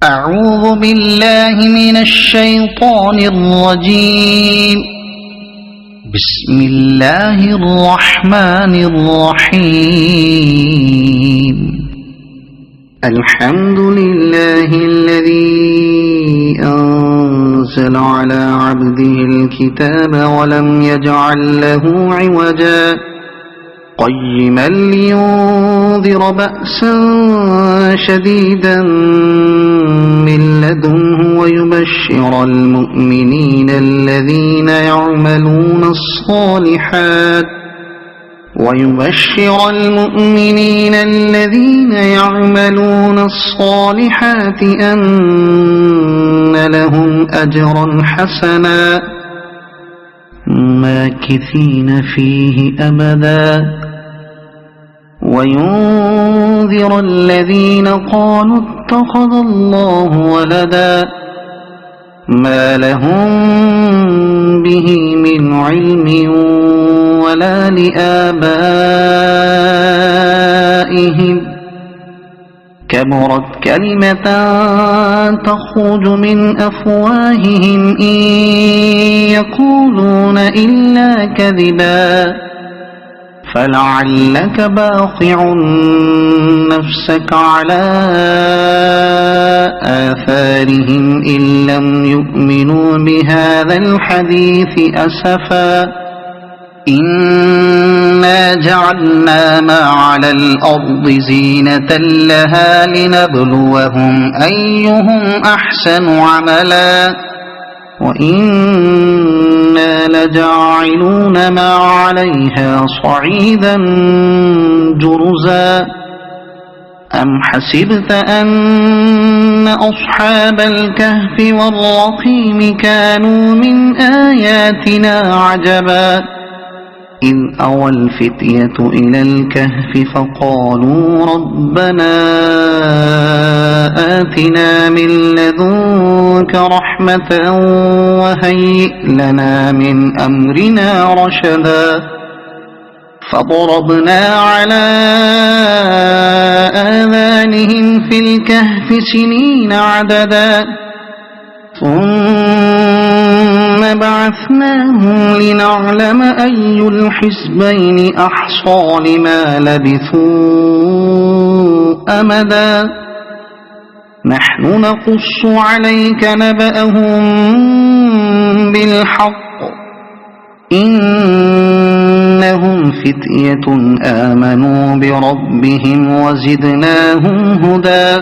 أعوذ بالله من الشيطان الرجيم. بسم الله الرحمن الرحيم. الحمد لله الذي أنزل على عبده الكتاب ولم يجعل له عوجا قيما لينذر بأسا شديدا من لدنه ويبشر المؤمنين الذين يعملون الصالحات أن لهم أجرا حسنا ماكثين فيه أبدا وينذر الذين قالوا اتخذ الله ولدا ما لهم به من علم ولا لآبائهم كبرت كلمة تخرج من أفواههم إن يقولون إلا كذبا فلعلك باخع نفسك على آثارهم إن لم يؤمنوا بهذا الحديث أسفا إنا جعلنا ما على الأرض زينة لها لنبلوهم أيهم أحسن عملا وإنا لجاعلون ما عليها صعيدا جرزا أم حسبت أن أصحاب الكهف والرقيم كانوا من آياتنا عجبا إذ أوى الفتية إلى الكهف فقالوا ربنا آتنا من لدنك رحمة وهيئ لنا من أمرنا رشدا فضربنا على آذانهم في الكهف سنين عددا ثم بعثناهم لنعلم أي الحزبين أحصى لما لبثوا أمدا نحن نقص عليك نبأهم بالحق إنهم فتية آمنوا بربهم وزدناهم هدى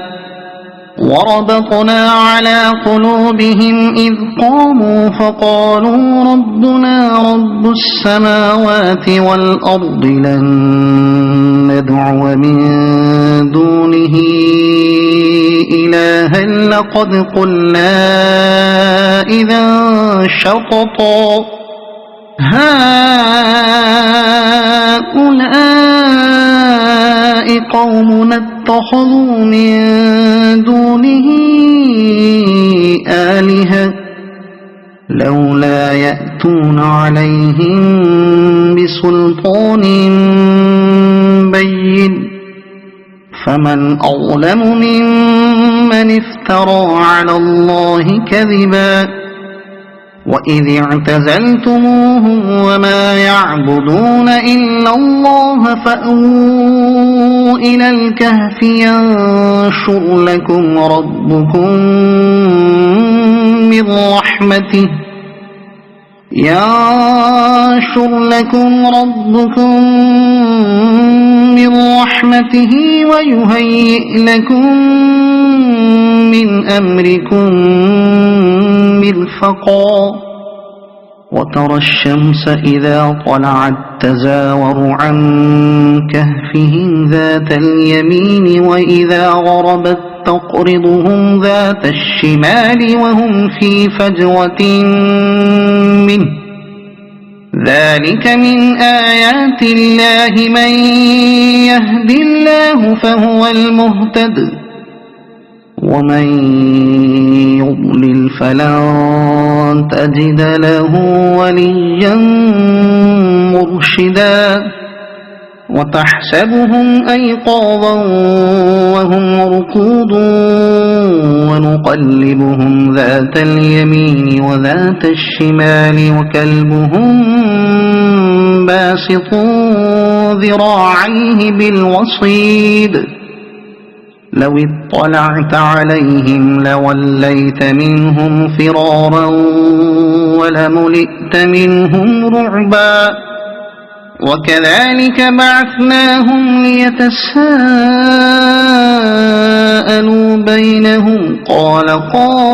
وربطنا على قلوبهم إذ قاموا فقالوا ربنا رب السماوات والأرض لن ندعو من دونه إلها لقد قلنا إذا شططا هؤلاء قومنا اتخذوا من دونه آلهة لولا يأتون عليهم بسلطان بين فمن أظلم ممن افترى على الله كذبا وإذ اعتزلتموهم وما يعبدون إلا الله فأووا إلى الكهف ينشر لكم ربكم من رحمته ويهيئ لكم من أمركم مرفقا وترى الشمس إذا طلعت تزاور عن كهفهم ذات اليمين وإذا غربت تقرضهم ذات الشمال وهم في فجوة منه ذلك من آيات الله من يهد الله فهو المهتد ومن يضلل فلن تجد له وليا مرشدا وتحسبهم أيقاظا وهم رقود نقلبهم ذات اليمين وذات الشمال وكلبهم باسط ذراعيه بالوصيد لو اطلعت عليهم لوليت منهم فرارا ولملئت منهم رعبا وكذلك بعثناهم ليتساءلوا بينهم قال قائل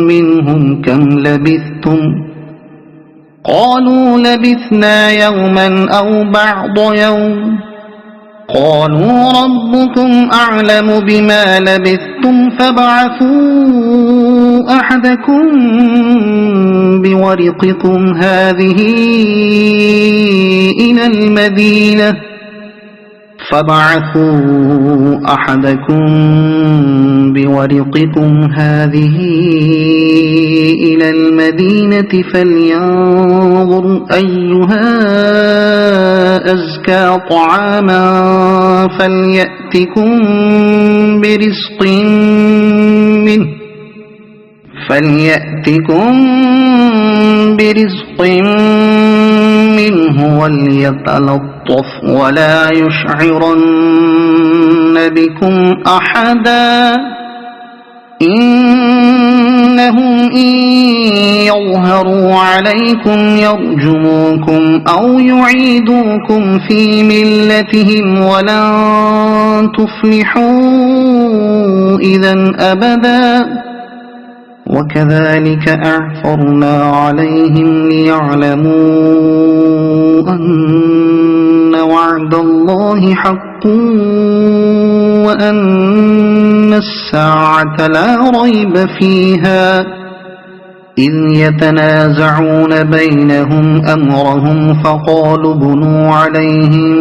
منهم كم لبثتم قالوا لبثنا يوما أو بعض يوم قالوا ربكم أعلم بما لبثتم فابعثوا أحدكم بورقكم هذه إلى المدينة فلينظر أيها أزكى طعاما فليأتكم برزق منه وليتلطف ولا يشعرن بكم أحدا إنهم إن يظهروا عليكم يرجموكم أو يعيدوكم في ملتهم ولن تفلحوا إذا أبدا وكذلك أعثرنا عليهم ليعلموا أن وعد الله حق وأن الساعة لا ريب فيها إذ يتنازعون بينهم أمرهم فقالوا ابنوا عليهم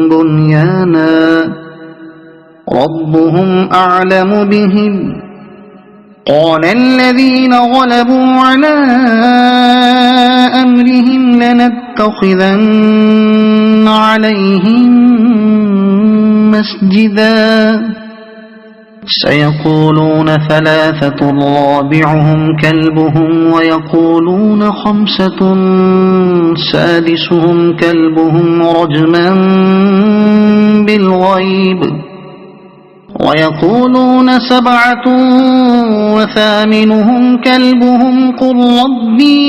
بنيانا ربهم أعلم بهم قال الذين غلبوا على أمرهم لنتخذن عليهم مسجدا سيقولون ثلاثة رابعهم كلبهم ويقولون خمسة سادسهم كلبهم رجما بالغيب ويقولون سبعة وثامنهم كلبهم قل ربي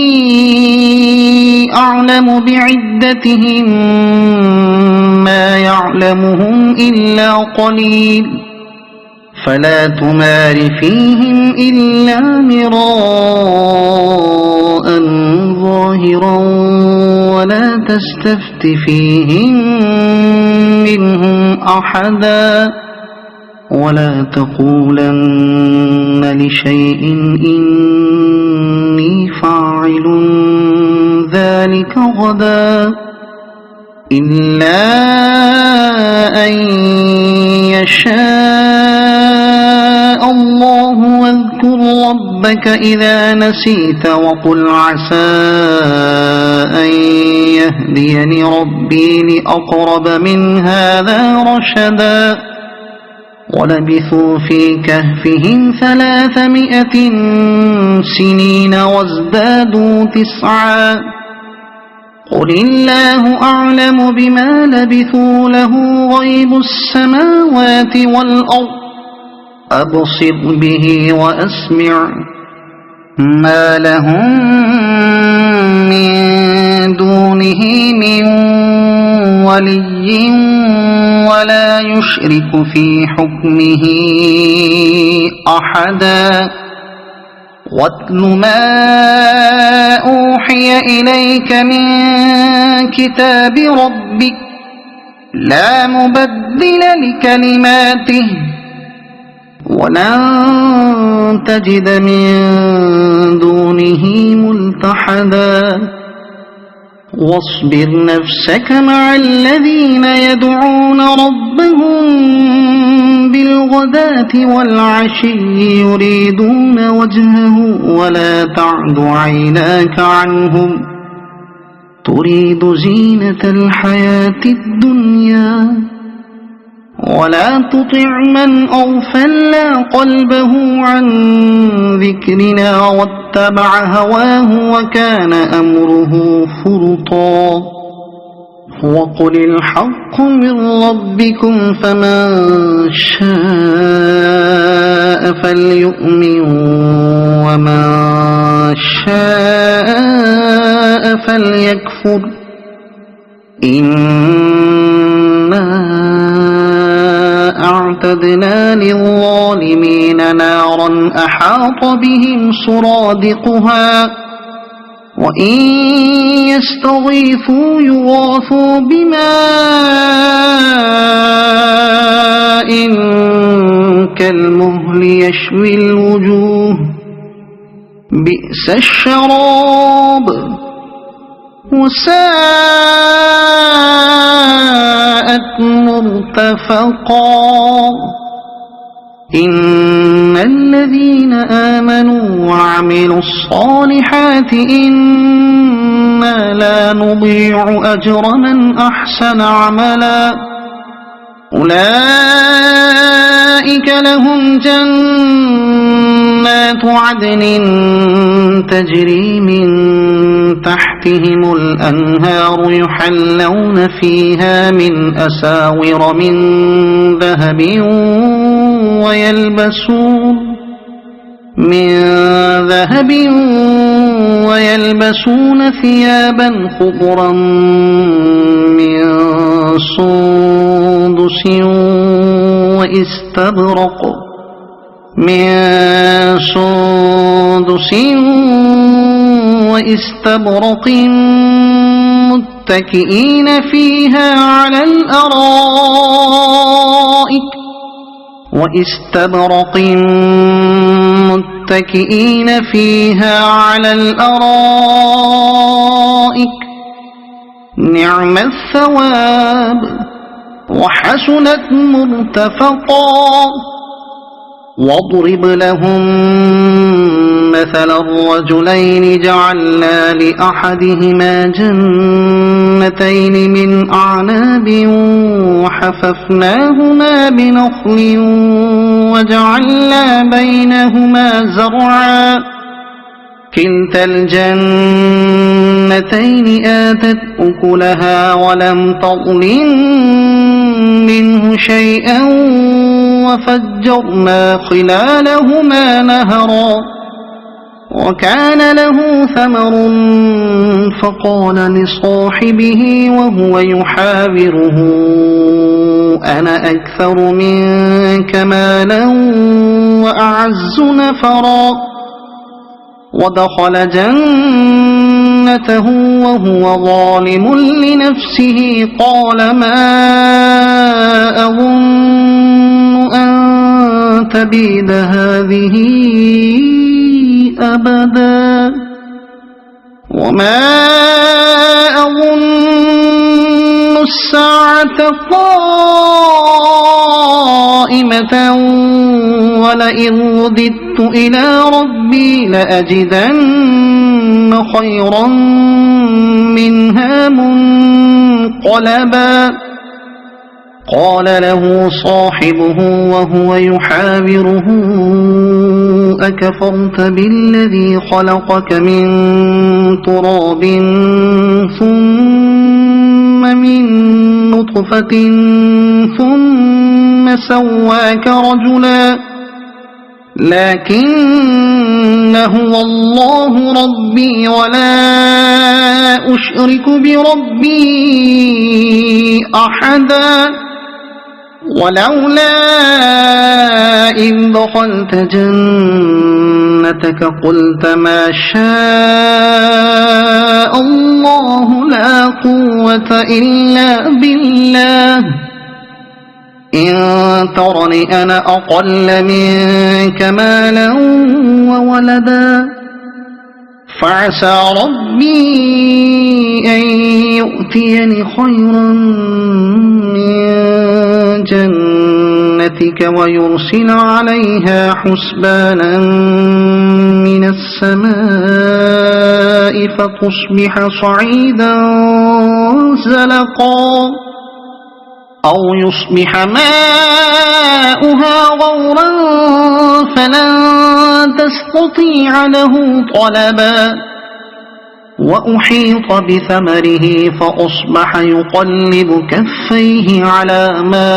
أعلم بعدتهم ما يعلمهم إلا قليل فلا تمار فيهم إلا مراء ظاهرا ولا تستفت فيهم منهم أحدا ولا تقولن لشيء إني فاعل ذلك غدا إلا أن يشاء الله واذكر ربك إذا نسيت وقل عسى أن يهديني ربي لأقرب من هذا رشدا ولبثوا في كهفهم 300 سنين وازدادوا 9 قل الله أعلم بما لبثوا له غيب السماوات والأرض أبصر به وأسمع ما لهم من دونه من ولي ولا يشرك في حكمه أحدا واتل ما أوحي إليك من كتاب ربك لا مبدل لكلماته ولن تجد من دونه ملتحدا واصبر نفسك مع الذين يدعون ربهم بالغداة والعشي يريدون وجهه ولا تعد عيناك عنهم تريد زينة الحياة الدنيا ولا تطع من أغفلنا قلبه عن ذكرنا واتبع هواه وكان أمره فرطا وقل الحق من ربكم فمن شاء فليؤمن ومن شاء فليكفر إنا أعتدنا للظالمين نارا أحاط بهم سرادقها وإن يستغيثوا يغاثوا بماء كالمهل يشوي الوجوه بئس الشراب وساءت مرتفقا إن الذين آمنوا وعملوا الصالحات إنا لا نضيع أجر من أحسن عملا أولئك لهم جنات عدن تجري من تحتهم الأنهار يحلون فيها من أساور من ذهب ويلبسون ثيابا خضرا من سندس واستبرق متكئين فيها على الأرائك نعم الثواب وحسنت مرتفقا واضرب لهم مثل الرجلين جعلنا لأحدهما جنتين من أعناب وحففناهما بنخل وجعلنا بينهما زرعا كلتا الجنتين آتت أكلها ولم تظلم منه شيئا وفجرنا خلالهما نهرا وكان له ثمر فقال لصاحبه وهو يحاوره أنا أكثر منك مالا وأعز نفرا ودخل جنته وهو ظالم لنفسه قال ما أظن أن تبيد هذه أبدا وما أظن الساعة قائمة ولئن رددت إلى ربي لأجدن خيرا منها منقلبا قال له صاحبه وهو يحاوره أكفرت بالذي خلقك من تراب ثم من نطفة ثم سواك رجلا لكن هو الله ربي ولا أشرك بربي أحدا ولولا إذ دخلت جنتك قلت ما شاء الله لا قوة إلا بالله إن ترني أنا أقل منك مالا وولدا فعسى ربي أن يؤتيني خيرا من جنتك ويرسل عليها حسبانا من السماء فتصبح صعيدا زلقا أو يصبح ماؤها غورا فلن تستطيع له طلبا وأحيط بثمره فأصبح يقلب كفيه على ما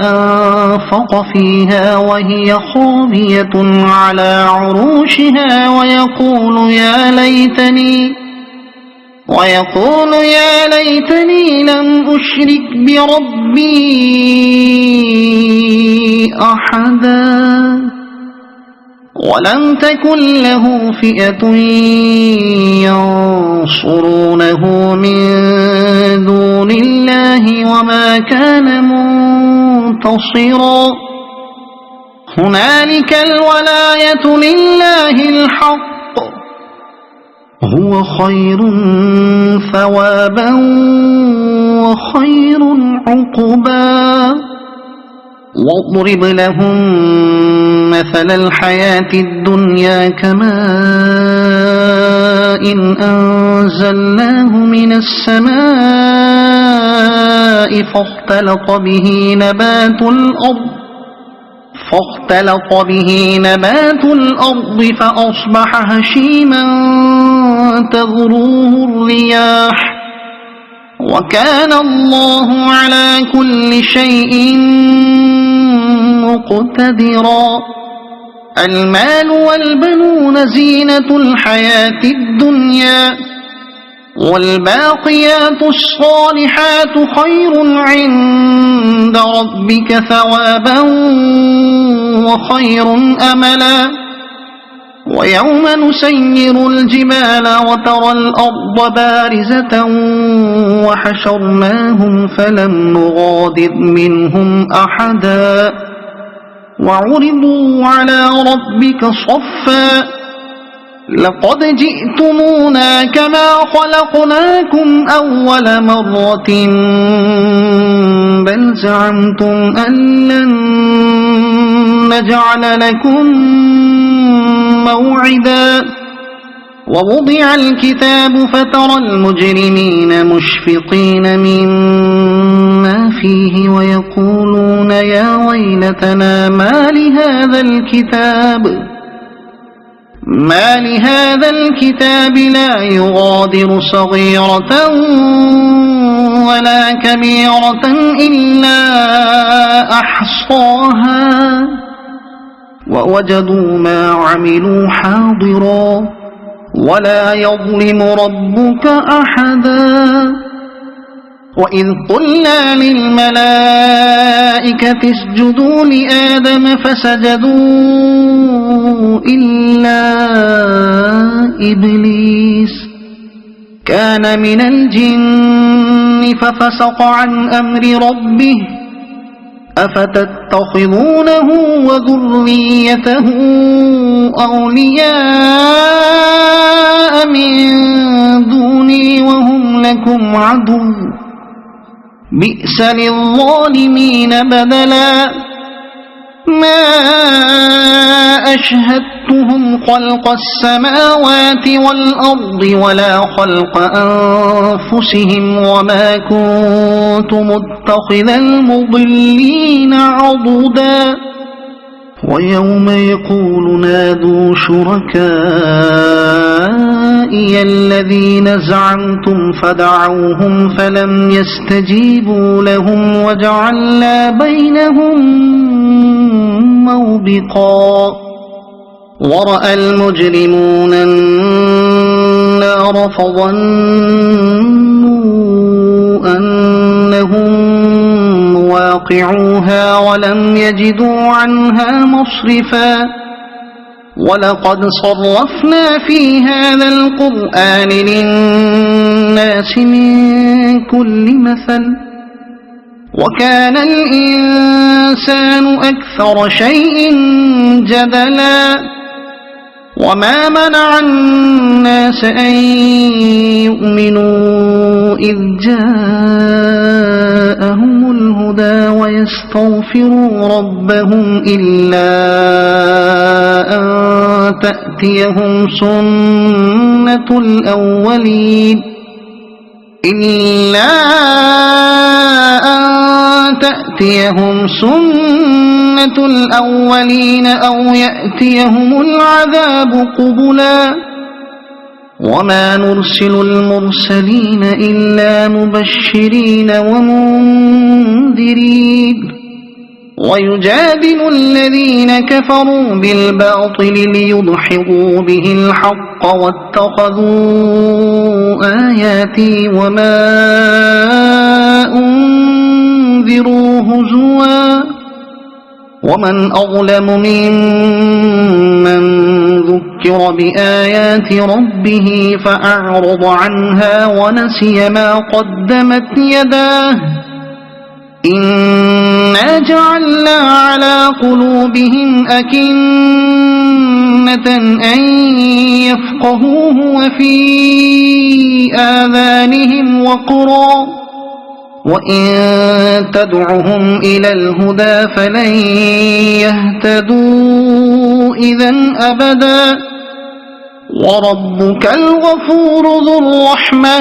أنفق فيها وهي خاوية على عروشها ويقول يا ليتني لم أشرك بربي أحدا ولم تكن له فئة ينصرونه من دون الله وما كان منتصرا هنالك الولاية لله الحق هو خير ثوابا وخير عقبا واضرب لهم مثل الحياة الدنيا كماء أنزلناه من السماء فاختلط به نبات الأرض فأصبح هشيما تذروه الرياح وكان الله على كل شيء مقتدرا المال والبنون زينة الحياة الدنيا والباقيات الصالحات خير عند ربك ثوابا وخير أملا ويوم نسير الجبال وترى الأرض بارزة وحشرناهم فلم نغادر منهم أحدا وعرضوا على ربك صفا لقد جئتمونا كما خلقناكم أول مرة بل زعمتم أن لن نجعل لكم موعدا ووضع الكتاب فترى المجرمين مشفقين مما فيه ويقولون يا ويلتنا ما لهذا الكتاب لا يغادر صغيرة ولا كبيرة إلا أحصاها ووجدوا ما عملوا حاضرا ولا يظلم ربك أحدا وإذ قلنا للملائكة اسجدوا لآدم فسجدوا إلا إبليس كان من الجن ففسق عن أمر ربه أفتتخذونه وذريته أولياء من دوني وهم لكم عدو بئس للظالمين بدلا ما أشهدتهم خلق السماوات والأرض ولا خلق أنفسهم وما كنت متخذ المضلين عضدا ويوم يقول نادوا شركائي الذين زعمتم فدعوهم فلم يستجيبوا لهم وجعلنا بينهم موبقا ورأى المجرمون النار فظنوا أنهم واقعوها ولم يجدوا عنها مصرفا ولقد صرفنا في هذا القرآن للناس من كل مثل وكان الإنسان أكثر شيء جدلا وما منع الناس أن يؤمنوا إذ جاءهم الهدى ويستغفروا ربهم إلا أن تأتيهم سنة الأولين إلا أن تأتيهم سنة الأولين أو يأتيهم العذاب قبلا وما نرسل المرسلين إلا مبشرين ومنذرين ويجادل الذين كفروا بالباطل ليدحضوا به الحق واتخذوا آياتي وما أنذروا هزوا ومن أظلم ممن ذكر بآيات ربه فأعرض عنها ونسي ما قدمت يداه إنا جعلنا على قلوبهم أكنة أن يفقهوه وفي آذانهم وقرا وإن تدعهم إلى الهدى فلن يهتدوا إذا أبدا وربك الغفور ذو الرحمة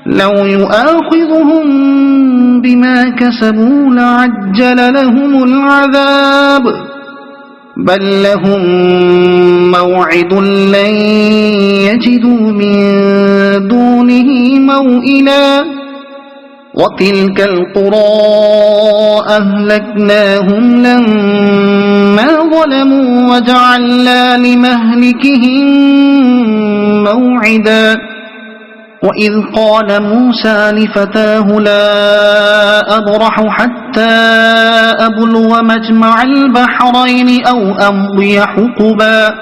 لو يؤاخذهم بما كسبوا لعجل لهم العذاب بل لهم موعد لن يجدوا من دونه موئلا وتلك القرى أهلكناهم لما ظلموا وجعلنا لمهلكهم موعدا وإذ قال موسى لفتاه لا أبرح حتى أبلغ مجمع البحرين أو أمضي حقبا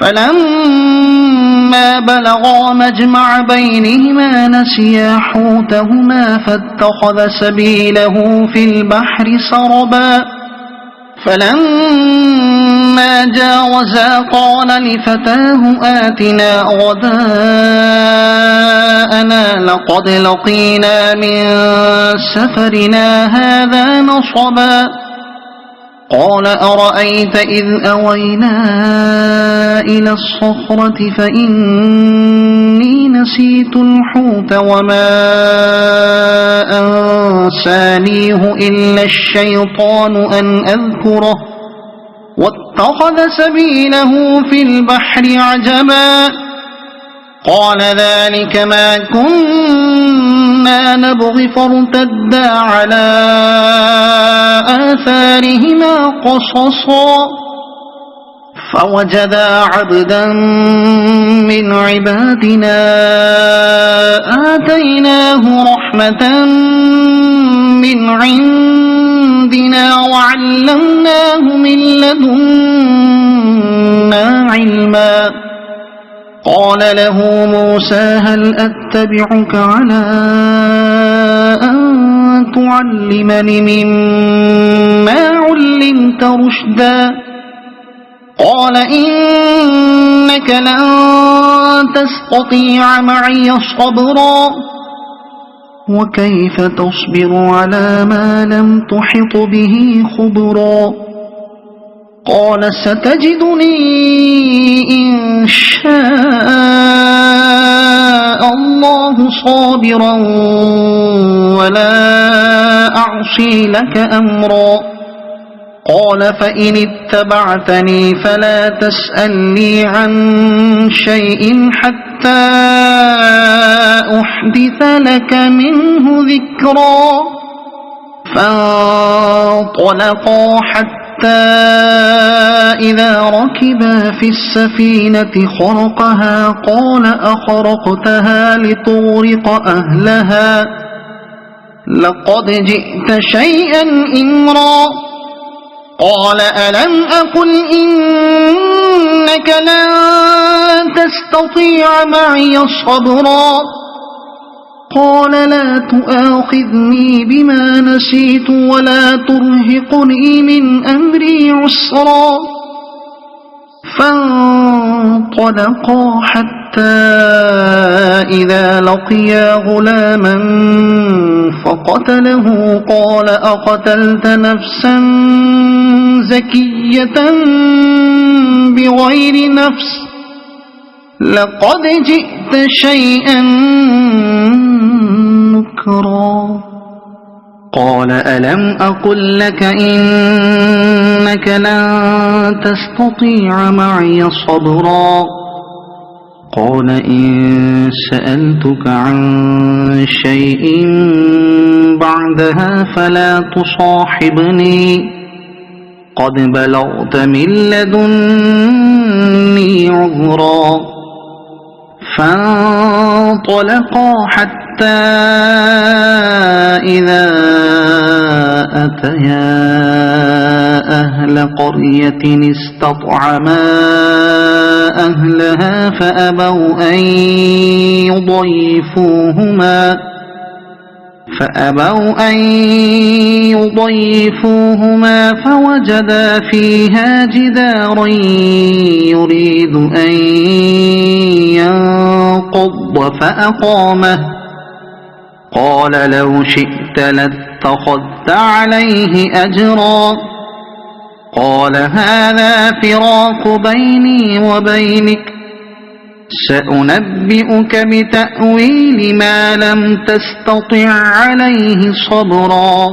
فلما بلغا مجمع بينهما نسيا حوتهما فاتخذ سبيله في البحر سربا فلما جاوزا قال لفتاه آتنا غداءنا لقد لقينا من سفرنا هذا نصبا قال أرأيت إذ أوينا إلى الصخرة فإني نسيت الحوت وما أنسانيه إلا الشيطان أن أذكره واتخذ سبيله في البحر عجبا قال ذلك ما كنا نبغي فارتدا على آثارهما قصصا فوجدا عبدا من عبادنا آتيناه رحمة من عندنا وعلمناه من لدنا علما قال له موسى هل أتبعك على أن تعلمني مما علمت رشدا قال إنك لن تستطيع معي صبرا وكيف تصبر على ما لم تحط به خبرا قال ستجدني إن شاء الله صابرا ولا أعصي لك أمرا قال فإن اتبعتني فلا تسألني عن شيء حتى أحدث لك منه ذكرا فانطلقا حتى إذا ركبا في السفينة خرقها قال أخرقتها لتغرق أهلها لقد جئت شيئا إمرا قال ألم أقل إنك لن تستطيع معي صبرا قال لا تؤاخذني بما نسيت ولا ترهقني من أمري عسرا فانطلقا حتى إذا لقيا غلاما فقتله قال أقتلت نفسا زكية بغير نفس لقد جئت شيئا نكرا قال ألم أقل لك إنك لن تستطيع معي صبرا قال إن سألتك عن شيء بعدها فلا تصاحبني قد بلغت من لدني عذرا فانطلقا حتى إذا أتيا أهل قرية استطعما أهلها فأبوا أن يضيفوهما فوجدا فيها جدارا يريد أن ينقض فأقامه قال لو شئت لاتخذت عليه أجرا قال هذا فراق بيني وبينك سأنبئك بتأويل ما لم تستطع عليه صبرا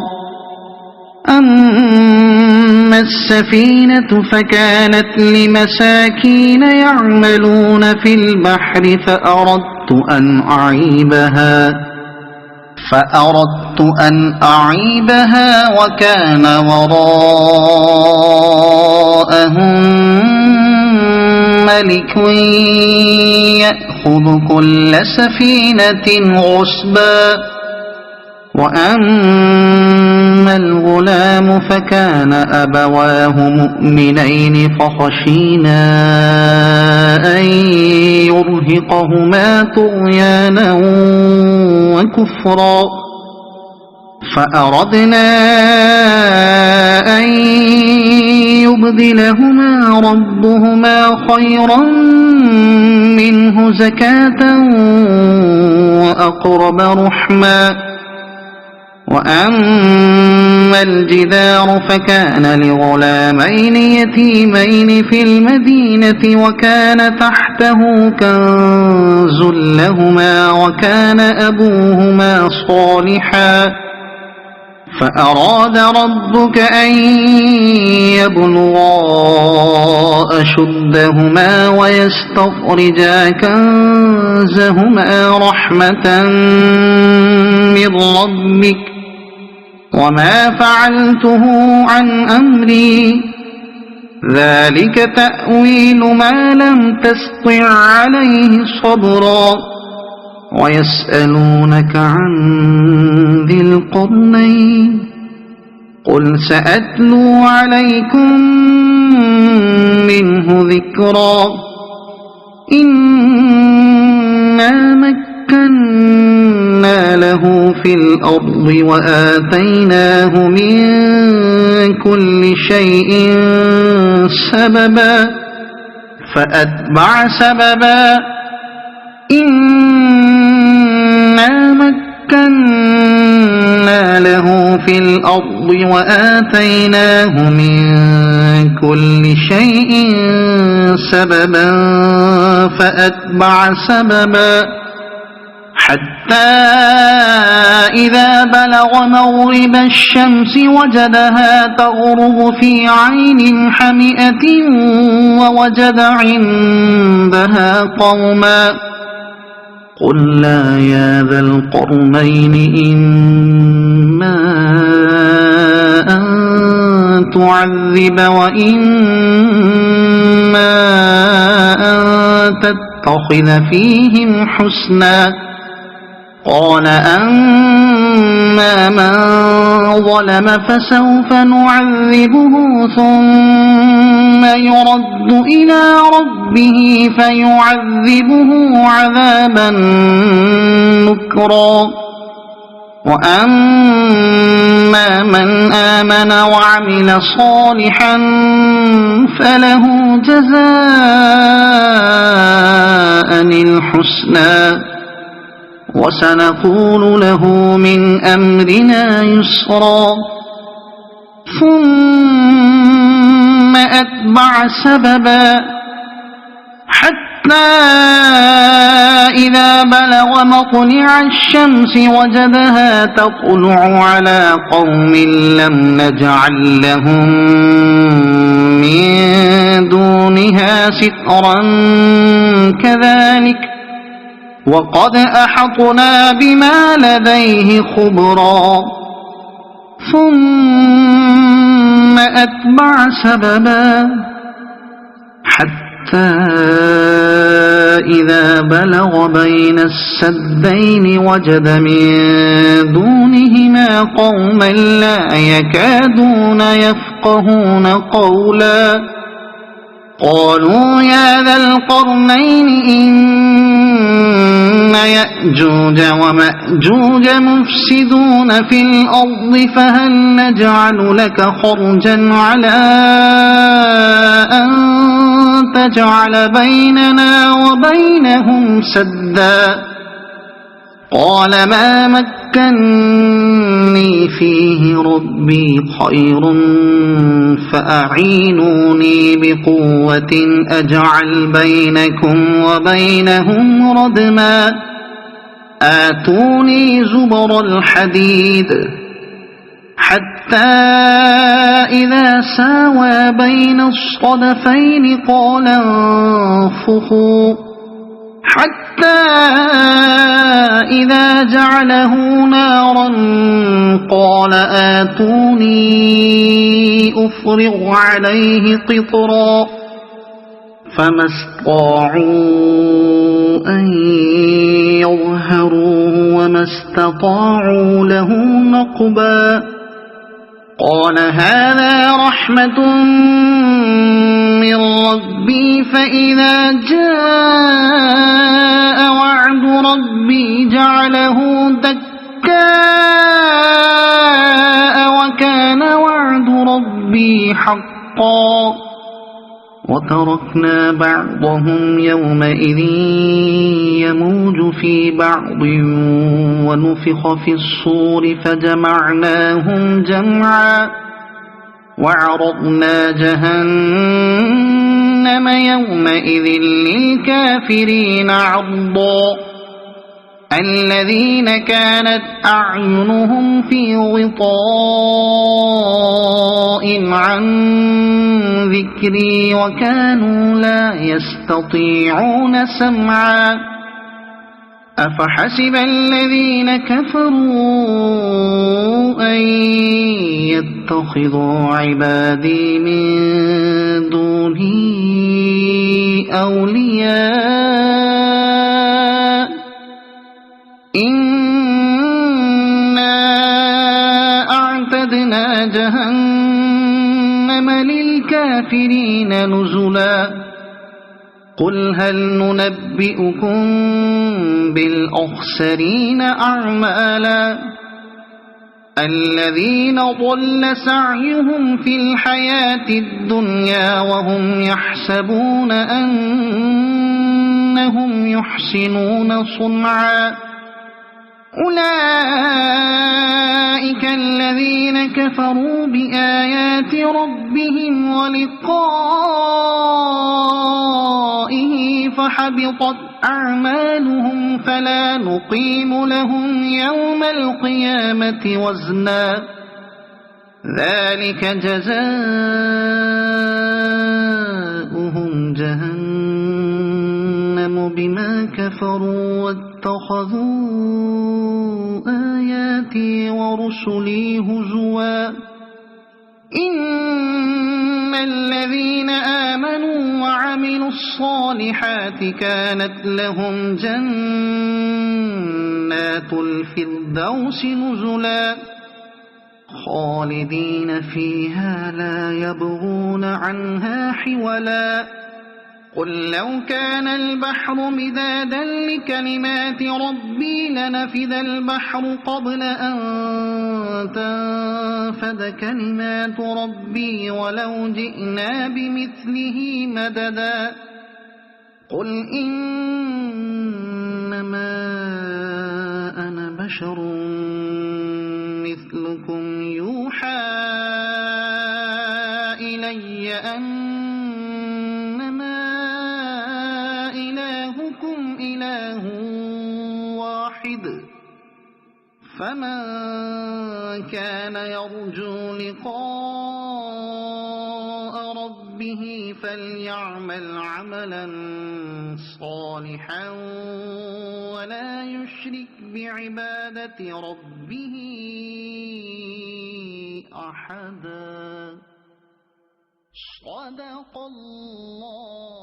أما السفينة فكانت لمساكين يعملون في البحر فأردت أن أعيبها وكان وراءهم ملك يأخذ كل سفينة غصبا وأما الغلام فكان أبواه مؤمنين فخشينا أن يرهقهما طغيانا وكفرا فأردنا أن يبدلهما ربهما خيرا منه زكاة وأقرب رحما وأما الجدار فكان لغلامين يتيمين في المدينة وكان تحته كنز لهما وكان أبوهما صالحا فأراد ربك أن يبلغا أشدهما ويستخرجا كنزهما رحمة من ربك وما فعلته عن أمري ذلك تأويل ما لم تسطع عليه صبرا ويسألونك عن ذي القرنين قل سأتلو عليكم منه ذكرا إنا مكنا له في الأرض وآتيناه من كل شيء سببا فأتبع سببا إنا مكنا له في الأرض وآتيناه من كل شيء سببا فأتبع سببا حتى إذا بلغ مغرب الشمس وجدها تغرب في عين حمئة ووجد عندها قوما قلنا يا ذا القرنين إما أن تعذب وإما أن تتخذ فيهم حسنا قال أما من ظلم فسوف نعذبه ثم يرد إلى ربه فيعذبه عذابا نكرا وأما من آمن وعمل صالحا فله جزاء الحسنى وسنقول له من أمرنا يسرا ثم أتبع سببا حتى إذا بلغ مطلع الشمس وجدها تطلع على قوم لم نجعل لهم من دونها سترا كذلك وقد أحطنا بما لديه خبرا ثم أتبع سببا حتى إذا بلغ بين السدين وجد من دونهما قوما لا يكادون يفقهون قولا قالوا يا ذا القرنين إن يأجوج ومأجوج مفسدون في الأرض فهل نجعل لك خرجا على أن تجعل بيننا وبينهم سدا قال ما مكني فيه ربي خير فأعينوني بقوة أجعل بينكم وبينهم ردما آتوني زبر الحديد حتى إذا ساوى بين الصدفين قال انفخوا حتى إذا جعله نارا قال آتوني أفرغ عليه قطرا فما استطاعوا أن يظهروه وما استطاعوا له نقبا قال هذا رحمة من ربي فإذا جاء وعد ربي جعله دكاء وكان وعد ربي حقا وتركنا بعضهم يومئذ يموج في بعض ونفخ في الصور فجمعناهم جمعا وعرضنا جهنم يومئذ للكافرين عرضا الذين كانت أعينهم في غطاء عن ذكري وكانوا لا يستطيعون سمعا أفحسب الذين كفروا أن يتخذوا عبادي من دوني أولياء إنا أعتدنا جهنم للكافرين نزلا قل هل ننبئكم بالأخسرين أعمالا الذين ضل سعيهم في الحياة الدنيا وهم يحسبون أنهم يحسنون صنعا أولئك الذين كفروا بآيات ربهم ولقائه فحبطت أعمالهم فلا نقيم لهم يوم القيامة وزنا ذلك جزاؤهم جهنم بما كفروا واتخذوا آياتي ورسلي هزوا إن الذين آمنوا وعملوا الصالحات كانت لهم جنات الفردوس نزلا خالدين فيها لا يبغون عنها حولا قل لو كان البحر مدادا لكلمات ربي لنفد البحر قبل أن تنفد كلمات ربي ولو جئنا بمثله مددا قل إنما أنا بشر مثلكم يوحى إلي أنما واحد فمن كان يرجو لقاء ربه فليعمل عملا صالحا ولا يشرك بعبادة ربه أحدا. صدق الله.